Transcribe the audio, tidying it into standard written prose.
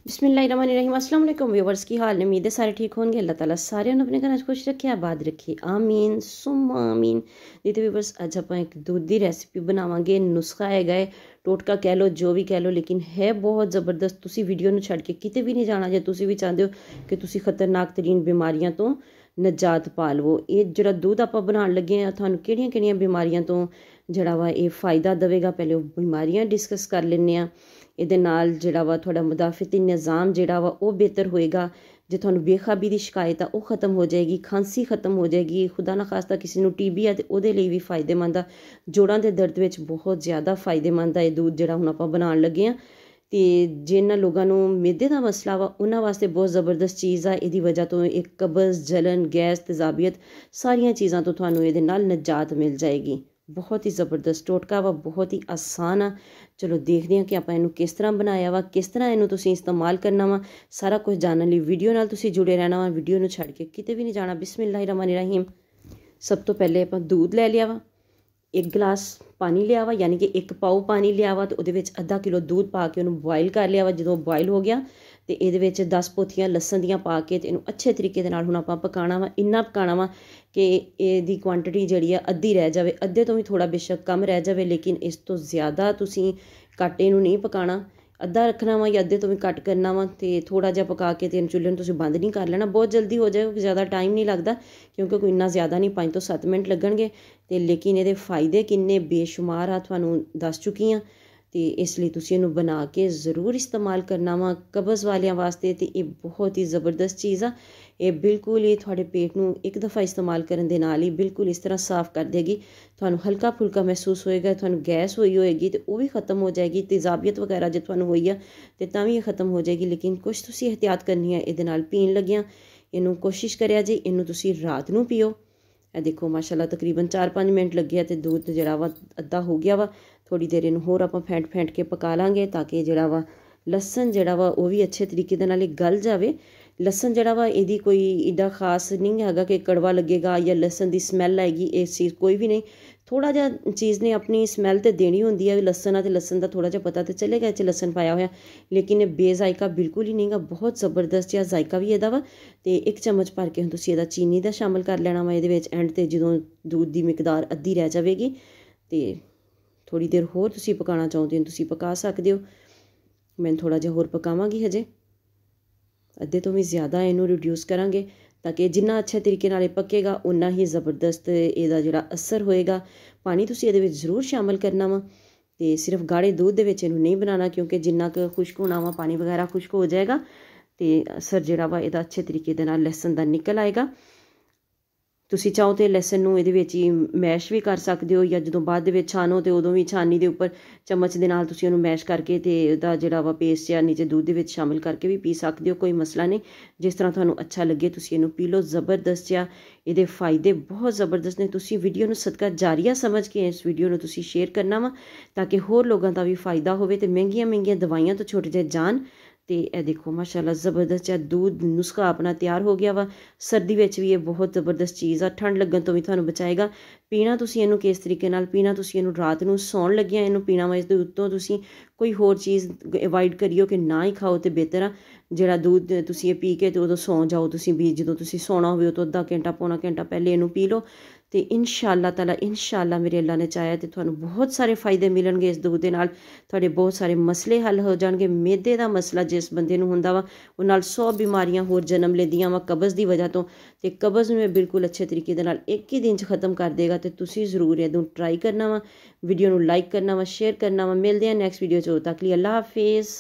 बिस्मिल्लाहिर्रहमानिर्रहीम। अस्सलाम वालेकुम व्यूवर्स, की हाल है? उम्मीद है सारे ठीक होंगे। अल्लाह ताला सारे ਨੂੰ ਆਪਣੇ ਘਰਾਂ 'ਚ ਖੁਸ਼ ਰੱਖੇ, ਆਬਾਦ ਰੱਖੇ, ਆਮੀਨ ਸੁਮਾ ਆਮੀਨ। ਤੇ व्यूवर्स ਅੱਜ ਆਪਾਂ ਇੱਕ ਦੁੱਧ ਦੀ ਰੈਸਿਪੀ ਬਣਾਵਾਂਗੇ। ਨੁਸਖਾ ਹੈਗਾ ਹੈ, ਟੋਟਕਾ ਕਹਿ ਲਓ, ਜੋ ਵੀ ਕਹਿ ਲਓ, ਲੇਕਿਨ ਹੈ ਬਹੁਤ ਜ਼ਬਰਦਸਤ। ਤੁਸੀਂ ਵੀਡੀਓ ਨੂੰ ਛੱਡ ਕੇ ਕਿਤੇ ਵੀ ਨਹੀਂ ਜਾਣਾ ਜੇ ਤੁਸੀਂ ਵੀ ਚਾਹੁੰਦੇ ਹੋ ਕਿ ਤੁਸੀਂ ਖਤਰਨਾਕ ਤਰੀਨ ਬਿਮਾਰੀਆਂ ਤੋਂ ਨਿਜਾਤ ਪਾ ਲਵੋ। ਇਹ ਜਿਹੜਾ ਦੁੱਧ ਆਪਾਂ ਬਣਾਉਣ ਲੱਗੇ ਆ, ਤੁਹਾਨੂੰ ਕਿਹੜੀਆਂ ਕਿਹੜੀਆਂ ਬਿਮਾਰੀਆਂ ਤੋਂ ਜਿਹੜਾ ਵਾ ਇਹ फ़ायदा ਦੇਵੇਗਾ, ਪਹਿਲੇ ਉਹ ਬਿਮਾਰੀਆਂ ਡਿਸਕਸ ਕਰ ਲੈਂਦੇ ਆ। ਇਹਦੇ ਨਾਲ ਜਿਹੜਾ ਵਾ ਤੁਹਾਡਾ ਮੁਦਾਫਿਤੀ ਨਿਜ਼ਾਮ ਜਿਹੜਾ ਵਾ ਉਹ ਬਿਹਤਰ ਹੋਏਗਾ। ਜੇ ਤੁਹਾਨੂੰ ਬੇਖਾਬੀ ਦੀ ਸ਼ਿਕਾਇਤ ਆ ਉਹ ख़त्म ਹੋ ਜਾਏਗੀ, ਖਾਂਸੀ ख़त्म ਹੋ ਜਾਏਗੀ। ਖੁਦਾ ਨਾ ਖਾਸਤਾ ਕਿਸੇ ਨੂੰ ਟੀਬੀ ਆ ਤੇ ਉਹਦੇ ਲਈ ਵੀ फ़ायदेमंद ਆ। ਜੋੜਾਂ ਦੇ ਦਰਦ ਵਿੱਚ ਬਹੁਤ ਜ਼ਿਆਦਾ फ़ायदेमंद ਆ ਇਹ ਦੁੱਧ ਜਿਹੜਾ ਹੁਣ ਆਪਾਂ ਬਣਾਉਣ ਲੱਗੇ ਆ। ਤੇ ਜਿਨ੍ਹਾਂ ਲੋਕਾਂ ਨੂੰ ਮਿਹਦੇ ਦਾ ਮਸਲਾ ਵਾ ਉਹਨਾਂ ਵਾਸਤੇ ਬਹੁਤ ਜ਼ਬਰਦਸਤ ਚੀਜ਼ ਆ। ਇਹਦੀ ਵਜ੍ਹਾ ਤੋਂ ਇੱਕ ਕਬਜ਼, ਜਲਨ, ਗੈਸ, ਤੇਜ਼ਾਬੀਅਤ ਸਾਰੀਆਂ ਚੀਜ਼ਾਂ ਤੋਂ ਤੁਹਾਨੂੰ ਇਹਦੇ ਨਾਲ ਨਿਜਾਤ ਮਿਲ ਜਾਏਗੀ। ਬਹੁਤ ਹੀ ਜ਼ਬਰਦਸਤ ਟੋਟਕਾ ਵਾ, ਬਹੁਤ ਹੀ ਆਸਾਨ ਆ। ਚਲੋ ਦੇਖਦੇ ਹਾਂ ਕਿ ਆਪਾਂ ਇਹਨੂੰ ਕਿਸ ਤਰ੍ਹਾਂ ਬਣਾਇਆ ਵਾ, ਕਿਸ ਤਰ੍ਹਾਂ ਇਹਨੂੰ ਤੁਸੀਂ ਇਸਤੇਮਾਲ ਕਰਨਾ ਵਾ। ਸਾਰਾ ਕੁਝ ਜਾਣਨ ਲਈ ਵੀਡੀਓ ਨਾਲ ਤੁਸੀਂ ਜੁੜੇ ਰਹਿਣਾ ਵਾ। ਵੀਡੀਓ ਨੂੰ ਛੱਡ ਕੇ ਕਿਤੇ ਵੀ ਨਹੀਂ ਜਾਣਾ। ਬਿਸਮਿल्लाहिर्रहमानिर्रहीम। ਸਭ ਤੋਂ ਪਹਿਲੇ ਆਪਾਂ दूध ਲੈ ਲਿਆ ਵਾ, 1 गिलास पानी लिया वा, यानी कि 1 पाव पानी लिया वा। तो वो आधा किलो दूध पा के उन्होंने बॉयल कर लिया वा। जो बॉयल हो गया तो ये 10 पोथियां लसन दियाँ पा के इनू अच्छे तरीके दे नाल हुण आपां पकाना वा। इन्ना पकाना वा कि इहदी क्वांटिटी जिहड़ी आ अद्धी रह जाए, अद्धे तो भी थोड़ा बेशक कम रह जाए, लेकिन इस तो ज़्यादा तुसीं घट इनू नहीं पकाना। अद्धा रखना वा या अद्धे तो भी घट करना वा। तो थोड़ा जिहा पका के तो चुल्हे नूं तुसीं बंद नहीं कर लेना। बहुत जल्दी हो जाए, ज़्यादा टाइम नहीं लगता, क्योंकि कोई इन्ना ज़्यादा नहीं, 5 तो 7 मिनट लगणगे। तो लेकिन ये फ़ायदे किन्ने बेशुमार आ तुहानूं दस चुकी हाँ। तो इसलिए तुसीं इहनूं बना के ज़रूर इस्तेमाल करना वा कब्ज़ वालियां वास्ते। तो ये बहुत ही ज़बरदस्त चीज़ आ। ये बिल्कुल ही तुहाडे पेट नूं एक दफ़ा इस्तेमाल करन दे नाल ही बिल्कुल इस तरह साफ़ कर देगी। तुहानूं हल्का फुल्का महसूस होएगा, तुहानूं गैस होई होएगी तो वो भी ख़त्म हो जाएगी। तेज़ाबियत वगैरह जो तुहानूं होई आ तो तां भी ख़त्म हो जाएगी। लेकिन कुछ तुसीं एहतियात करनी है इहदे नाल पीण लग्गियां। इहनूं कोशिश करिया जे इहनूं तुसीं रात नूं पीओ। ਇਹ देखो माशाल्लाह तकरीबन 4-5 मिनट लगे तो दूध जरा वा अद्धा हो गया वा। थोड़ी देर इनू होर आपां फेंट के पका लांगे ताकि जरा वा लसन जरा वा वो भी अच्छे तरीके दे नाल गल जाए। लसन जरा वा इहदी कोई एडा खास नहीं हैगा कि कड़वा लगेगा या लसन की स्मैल आएगी, इस चीज़ कोई भी नहीं। थोड़ा जिहा चीज़ ने अपनी स्मैल तो देनी होंदी है। लसन आ तो लसन का थोड़ा जिहा पता तो चलेगा इस लसन पाया होया, लेकिन बेजायका बिल्कुल ही नहीं गा। बहुत ज़बरदस्त जिहा जायका भी इहदा वा। तो 1 चम्मच भर के हुण तुसीं इहदा चीनी दा शामिल कर लेना वा इहदे विच। एंड ते जदों दूध की मिकदार अद्धी रह जाएगी तो थोड़ी देर होर तुसीं पकाना चाहुंदे हो तुसीं पका सकदे हो। मैं थोड़ा जिहा होर पकावांगी, हजे अद्धे तो भी ज़्यादा इनू रिड्यूस करांगे ताकि जिन्ना अच्छे तरीके नाल पकेगा उन्ना ही ज़बरदस्त इहदा जिहड़ा असर होएगा। पानी तुसीं इहदे विच ज़रूर शामिल करना वा। तो सिर्फ गाढ़े दूध दे विच इनू नहीं बनाना, क्योंकि जिन्ना क खुश्क होना वा पानी वगैरह खुश्क हो जाएगा तो असर जिहड़ा वा इहदा अच्छे तरीके दे नाल लहसुन दा निकल आएगा। तुसीं चाहो तो लहसुन नूं इहदे विच ही मैश भी कर सकदे हो, या जदों बाद दे विच छानो तो उदों भी छानी दे उपर चम्मच दे नाल तुसीं उहनूं मैश करके ते उहदा जिहड़ा वा पेस्ट या नीचे दूध दे विच शामिल करके भी पी सकदे हो, कोई मसला नहीं। जिस तरह तुहानूं अच्छा लगे तुसीं इहनूं पी लो। ज़बरदस्त जिहा इहदे फ़ायदे बहुत ज़बरदस्त ने। तुसीं वीडियो नूं सदका जारिया समझ के इस वीडियो नूं तुसीं शेयर करना वा ताकि होर लोगां दा भी फ़ायदा होवे ते महंगियां दवाइयां तो छुट जान। तो यह देखो माशाल्लाह ज़बरदस्त जिहा दूध नुस्खा अपना तैयार हो गया वा। सर्दी विच भी ये बहुत ज़बरदस्त चीज़ आ, ठंड लगन तो भी तुहानूं बचाएगा। पीना तुसीं इहनूं किस तरीके नाल पीना, तुसीं इहनूं रात नूं सौण लग्गियां इहनूं पीना वा। इस दे उत्तों तुसीं कोई होर चीज़ अवॉइड करियो कि ना ही खाओ तो बेहतर आ। जिहड़ा दूध तुसीं पी के तो उदों सौ जाओ, तुसीं भी जदों तुसीं सोना होवे तो अद्धा घंटा पौना घंटा पहले इहनूं पी लो। तो इंशाअल्लाह ताला इंशाअल्लाह मेरे अल्लाह ने चाहया तो तुहानूं बहुत सारे फ़ायदे मिलणगे इस दूध दे नाल। तुहाडे बहुत सारे मसले हल हो जाणगे। मैदे दा मसला जिस बंदे नूं हुंदा वा उह नाल 100 बीमारियां होर जन्म लैंदियां वा कब्ज़ दी वजह तो। ते कब्ज़ नूं बिल्कुल अच्छे तरीके दे नाल 1 ही दिन च ख़त्म कर देगा। तो तुसीं ज़रूर इहनूं ट्राई करना वा। वीडियो नूं लाइक करना वा, शेयर करना वा। मिलदे हां नैक्सट वीडियो च, तक लई अल्लाह हाफिज़।